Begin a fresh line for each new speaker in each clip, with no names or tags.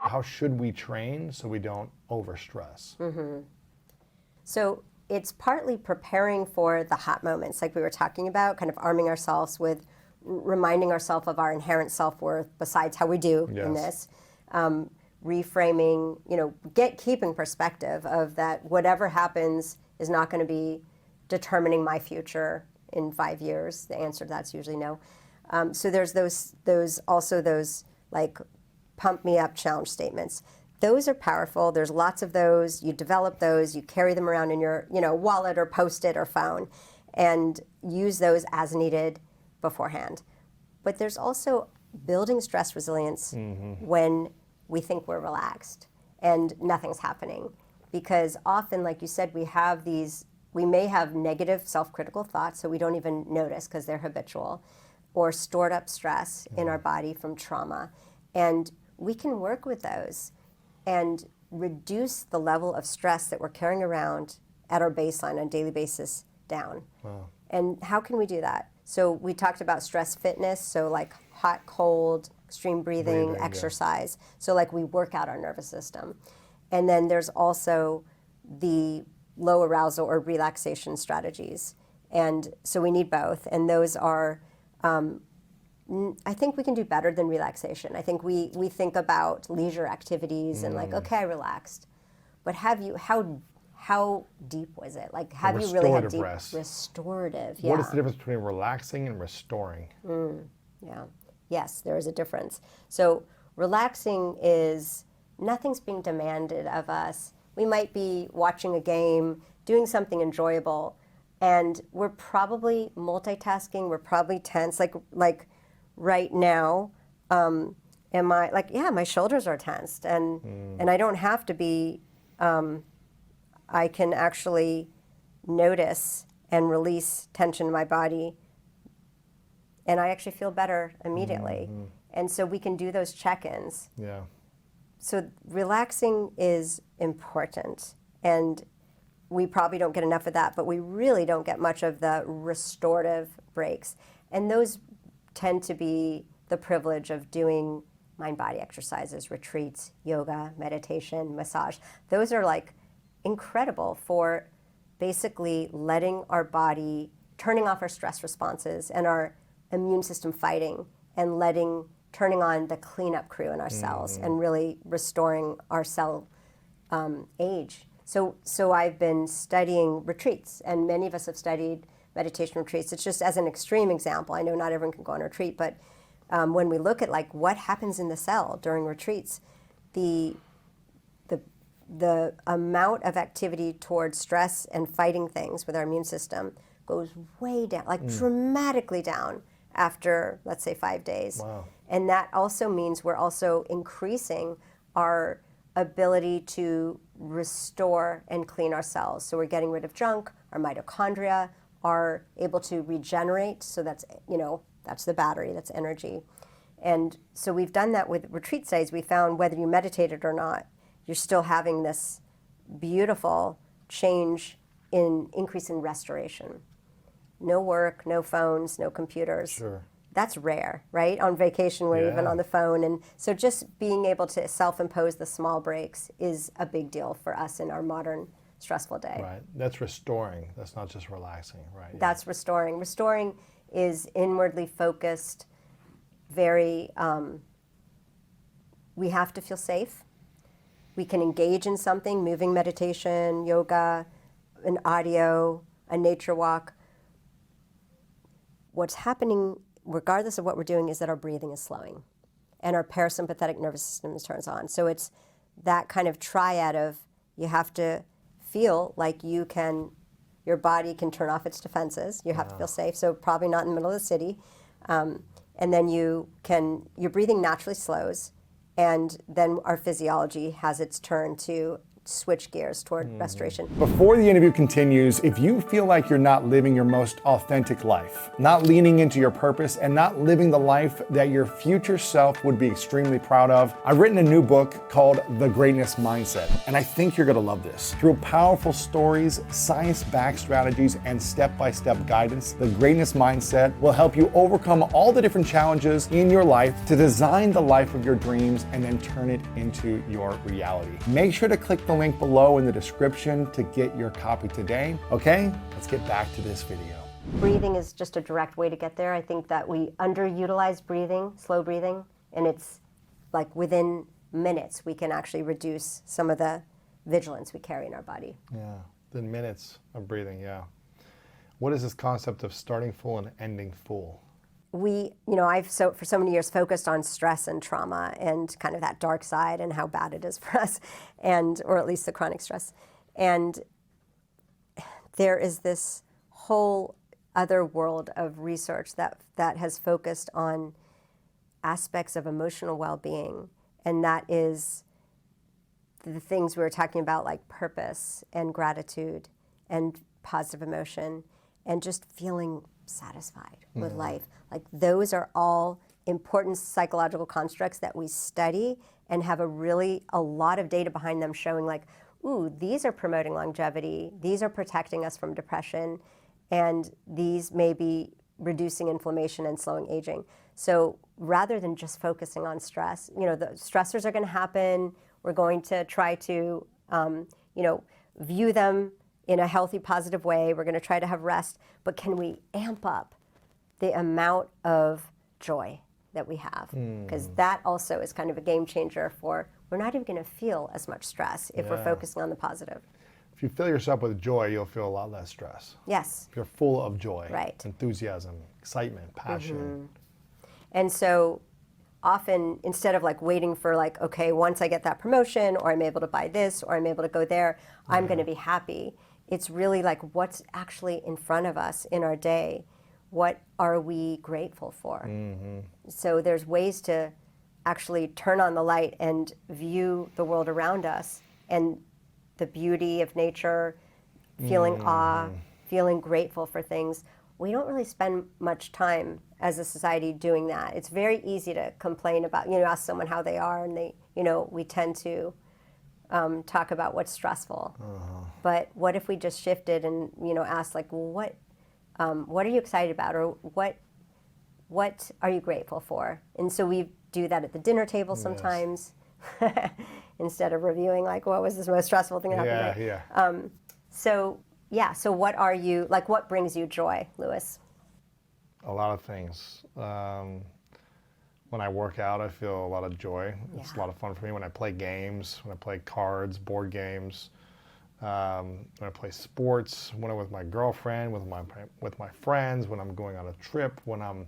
how should we train so we don't overstress?
So it's partly preparing for the hot moments, like we were talking about, kind of arming ourselves with reminding ourselves of our inherent self-worth besides how we do in this. Reframing, keeping perspective of that whatever happens is not going to be determining my future in 5 years. The answer to that's usually no. So there's those like pump me up challenge statements. Those are powerful. There's lots of those. You develop those. You carry them around in your wallet or Post-it or phone, and use those as needed beforehand. But there's also building stress resilience when we think we're relaxed and nothing's happening. Because often, like you said, we may have negative self-critical thoughts, so we don't even notice because they're habitual, or stored up stress in our body from trauma. And we can work with those and reduce the level of stress that we're carrying around at our baseline on a daily basis down.
Wow.
And how can we do that? So we talked about stress fitness, so like hot, cold, extreme breathing exercise. Yeah. So like we work out our nervous system. And then there's also the low arousal or relaxation strategies. And so we need both. And those are, I think we can do better than relaxation. I think we think about leisure activities and like, okay, I relaxed. But how deep was it? Like, have you really had deep
rest.
Restorative? Yeah.
What is the difference between relaxing and restoring?
Yeah. Yes, there is a difference. So relaxing is nothing's being demanded of us. We might be watching a game, doing something enjoyable, and we're probably multitasking. We're probably tense. Like right now, my shoulders are tensed, and I don't have to be. I can actually notice and release tension in my body, and I actually feel better immediately. And so we can do those check-ins.
Yeah.
So relaxing is important, and we probably don't get enough of that, but we really don't get much of the restorative breaks. And those tend to be the privilege of doing mind-body exercises, retreats, yoga, meditation, massage. Those are like incredible for basically letting our body, turning off our stress responses and our immune system fighting, and turning on the cleanup crew in our cells and really restoring our cell age. So I've been studying retreats, and many of us have studied meditation retreats. It's just as an extreme example. I know not everyone can go on a retreat, but when we look at like what happens in the cell during retreats, the amount of activity towards stress and fighting things with our immune system goes way down, like dramatically down after, let's say, 5 days.
Wow.
And that also means we're also increasing our ability to restore and clean our cells. So we're getting rid of junk, our mitochondria are able to regenerate, so that's the battery, that's energy. And so we've done that with retreat studies. We found whether you meditated or not, you're still having this beautiful change in increase in restoration. No work, no phones, no computers.
Sure.
That's rare, right? On vacation, we're even on the phone. And so just being able to self-impose the small breaks is a big deal for us in our modern stressful day.
Right. That's restoring. That's not just relaxing, right? Yeah.
That's restoring. Restoring is inwardly focused, very, we have to feel safe. We can engage in something, moving meditation, yoga, an audio, a nature walk. What's happening, regardless of what we're doing, is that our breathing is slowing and our parasympathetic nervous system turns on. So it's that kind of triad of you have to feel like your body can turn off its defenses. You have to feel safe, so probably not in the middle of the city. And then your breathing naturally slows, and then our physiology has its turn to switch gears toward restoration.
Before the interview continues, if you feel like you're not living your most authentic life, not leaning into your purpose, and not living the life that your future self would be extremely proud of, I've written a new book called The Greatness Mindset, and I think you're gonna love this. Through powerful stories, science-backed strategies, and step-by-step guidance, The Greatness Mindset will help you overcome all the different challenges in your life to design the life of your dreams and then turn it into your reality. Make sure to click the link below in the description to get your copy today. Okay, let's get back to this video.
Breathing is just a direct way to get there. I think that we underutilize breathing, slow breathing, and it's like within minutes we can actually reduce some of the vigilance we carry in our body.
Yeah, the minutes of breathing, yeah. What is this concept of starting full and ending full?
I've for so many years focused on stress and trauma and kind of that dark side and how bad it is for us, or at least the chronic stress. And there is this whole other world of research that has focused on aspects of emotional well-being, and that is the things we were talking about, like purpose and gratitude and positive emotion and just feeling satisfied with life. Like those are all important psychological constructs that we study and have a lot of data behind them showing like, ooh, these are promoting longevity, these are protecting us from depression, and these may be reducing inflammation and slowing aging. So rather than just focusing on stress, the stressors are going to happen. We're going to try to, view them in a healthy, positive way. We're going to try to have rest, but can we amp up the amount of joy that we have? Because that also is kind of a game changer we're not even going to feel as much stress if we're focusing on the positive.
If you fill yourself with joy, you'll feel a lot less stress.
Yes.
If you're full of joy,
right,
enthusiasm, excitement, passion.
And so often, instead of like waiting for like, okay, once I get that promotion, or I'm able to buy this, or I'm able to go there, I'm going to be happy. It's really like what's actually in front of us in our day. What are we grateful for? So there's ways to actually turn on the light and view the world around us and the beauty of nature, feeling awe, feeling grateful for things. We don't really spend much time as a society doing that. It's very easy to complain about, ask someone how they are, and we tend to talk about what's stressful. But what if we just shifted and, asked like, well, what are you excited about, or what are you grateful for? And so we do that at the dinner table sometimes, instead of reviewing like, what was the most stressful thing that happened today? So what are you, like, what brings you joy, Lewis?
A lot of things. When I work out, I feel a lot of joy. It's a lot of fun for me. When I play games, when I play cards, board games, when I play sports, when I'm with my girlfriend, with my friends, when I'm going on a trip, when I'm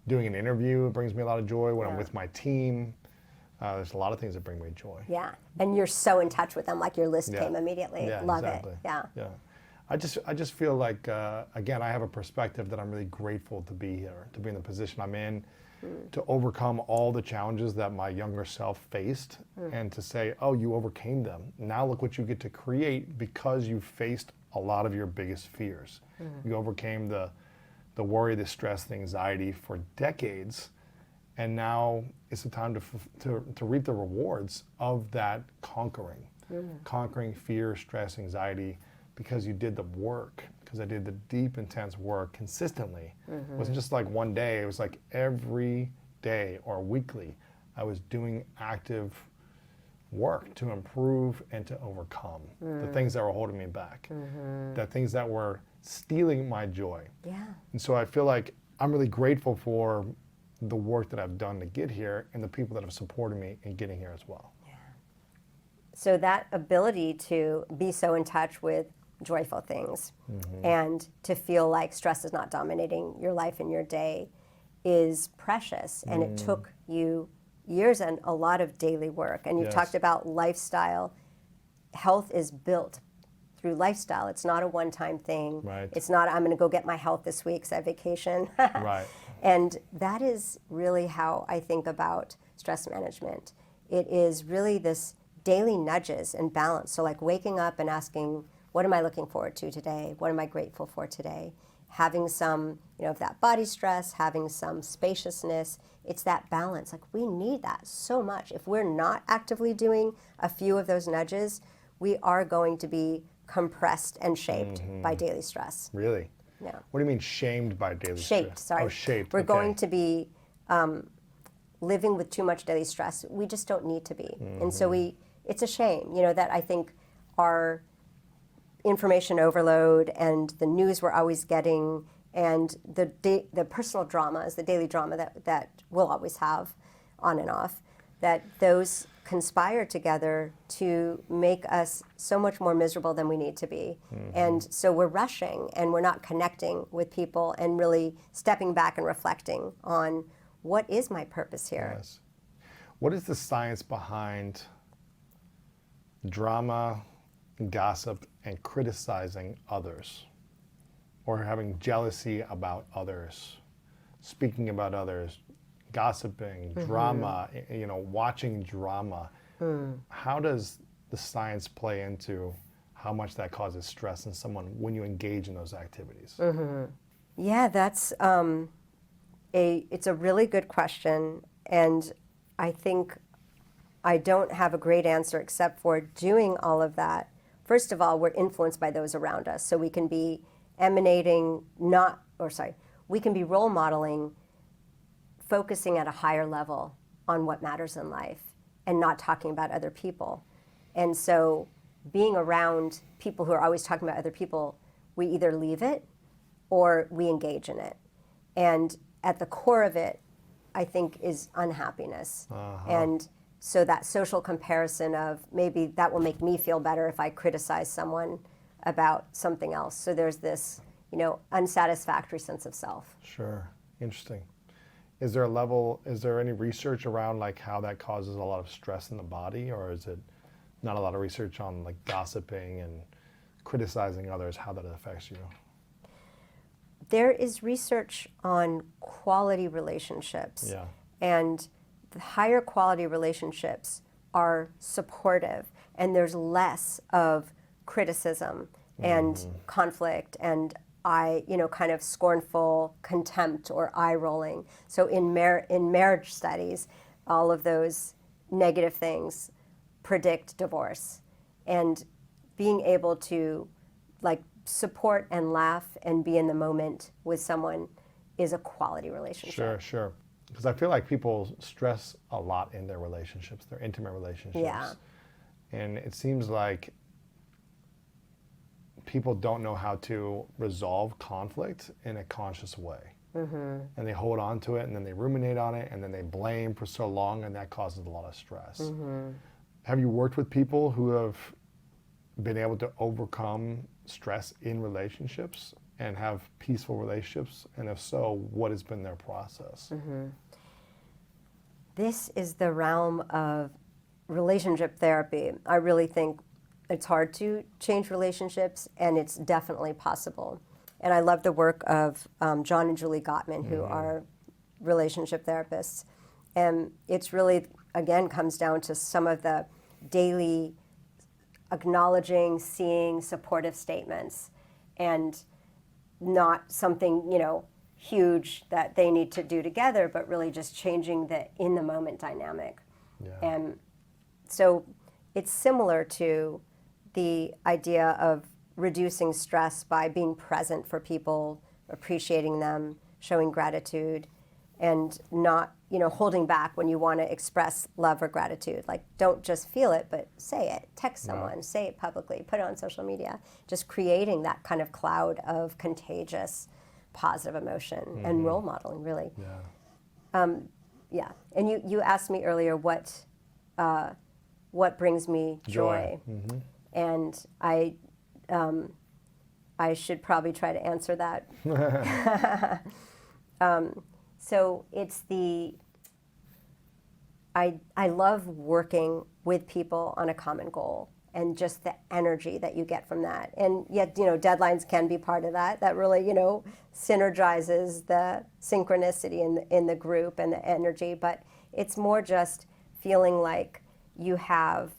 doing an interview, it brings me a lot of joy. When I'm with my team, there's a lot of things that bring me joy.
Yeah, and you're so in touch with them, like your list came immediately.
Yeah,
Love
exactly.
it. Yeah.
Yeah. I just feel like, again, I have a perspective that I'm really grateful to be here, to be in the position I'm in, to overcome all the challenges that my younger self faced, and to say, oh, you overcame them. Now look what you get to create because you faced a lot of your biggest fears. You overcame the worry, the stress, the anxiety for decades, and now it's the time to reap the rewards of that conquering. Conquering fear, stress, anxiety, because you did the work, because I did the deep, intense work consistently. It wasn't just like one day, it was like every day or weekly, I was doing active work to improve and to overcome the things that were holding me back, the things that were stealing my joy.
Yeah.
And so I feel like I'm really grateful for the work that I've done to get here and the people that have supported me in getting here as well.
Yeah. So that ability to be so in touch with joyful things and to feel like stress is not dominating your life and your day is precious. And it took you years and a lot of daily work. And you talked about lifestyle. Health is built through lifestyle. It's not a one-time thing.
Right.
It's not, I'm going to go get my health this week because I have vacation.
Right.
And that is really how I think about stress management. It is really this daily nudges and balance. So like waking up and asking, what am I looking forward to today? What am I grateful for today? Having some, of that body stress, having some spaciousness. It's that balance. Like we need that so much. If we're not actively doing a few of those nudges, we are going to be compressed and shaped by daily stress.
Really?
Yeah.
What do you mean shamed by daily
Shaped,
stress?
sorry.
Oh, shaped.
We're
okay.
going to be living with too much daily stress. We just don't need to be. And so it's a shame, that I think our information overload and the news we're always getting and the personal dramas, the daily drama that we'll always have on and off, that those conspire together to make us so much more miserable than we need to be. And so we're rushing and we're not connecting with people and really stepping back and reflecting on what is my purpose here.
Yes. What is the science behind drama, gossip, and criticizing others? Or having jealousy about others, speaking about others, gossiping, drama, watching drama. How does the science play into how much that causes stress in someone when you engage in those activities?
Yeah, that's it's a really good question, and I think I don't have a great answer except for doing all of that. First of all, we're influenced by those around us, so we can be we can be role modeling, focusing at a higher level on what matters in life and not talking about other people. And so being around people who are always talking about other people, we either leave it or we engage in it. And at the core of it, I think, is unhappiness. And so that social comparison of maybe that will make me feel better if I criticize someone about something else. So there's this, unsatisfactory sense of self.
Sure. Interesting. Is there any research around like how that causes a lot of stress in the body, or is it not a lot of research on like gossiping and criticizing others, how that affects you?
There is research on quality relationships.
Yeah.
And the higher quality relationships are supportive, and there's less of criticism and conflict and kind of scornful contempt or eye rolling. So in marriage studies, all of those negative things predict divorce. And being able to support and laugh and be in the moment with someone is a quality relationship.
Sure. Because I feel like people stress a lot in their relationships, their intimate relationships.
Yeah.
And it seems like people don't know how to resolve conflict in a conscious way. And they hold on to it, and then they ruminate on it, and then they blame for so long, and that causes a lot of stress. Have you worked with people who have been able to overcome stress in relationships and have peaceful relationships? And if so, what has been their process?
This is the realm of relationship therapy. I really think it's hard to change relationships, and it's definitely possible. And I love the work of John and Julie Gottman, who are relationship therapists. And it's really, again, comes down to some of the daily acknowledging, seeing supportive statements, and not something, huge that they need to do together, but really just changing the in the moment dynamic.
Yeah.
And so it's similar to the idea of reducing stress by being present for people, appreciating them, showing gratitude, and not, holding back when you want to express love or gratitude. Like, don't just feel it, but say it. Text someone, say it publicly, put it on social media. Just creating that kind of cloud of contagious, positive emotion and role modeling, really.
Yeah.
And you asked me earlier what brings me joy. And I should probably try to answer that. So it's I love working with people on a common goal and just the energy that you get from that. And yet, deadlines can be part of that. That really, synergizes the synchronicity in the group and the energy. But it's more just feeling like you have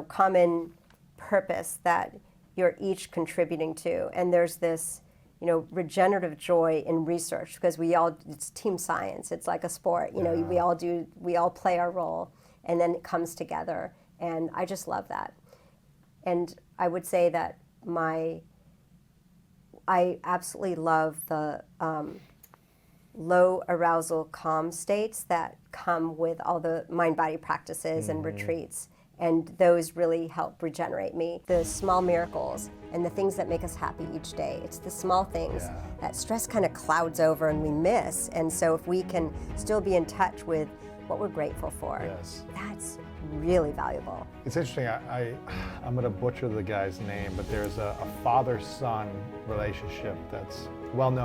common purpose that you're each contributing to. And there's this, regenerative joy in research because it's team science. It's like a sport. We all play our role, and then it comes together. And I just love that. And I would say that I absolutely love the low arousal calm states that come with all the mind-body practices and retreats. And those really help regenerate me. The small miracles and the things that make us happy each day. It's the small things that stress kind of clouds over and we miss. And so if we can still be in touch with what we're grateful for, that's really valuable.
It's interesting, I'm going to butcher the guy's name, but there's a father-son relationship that's well known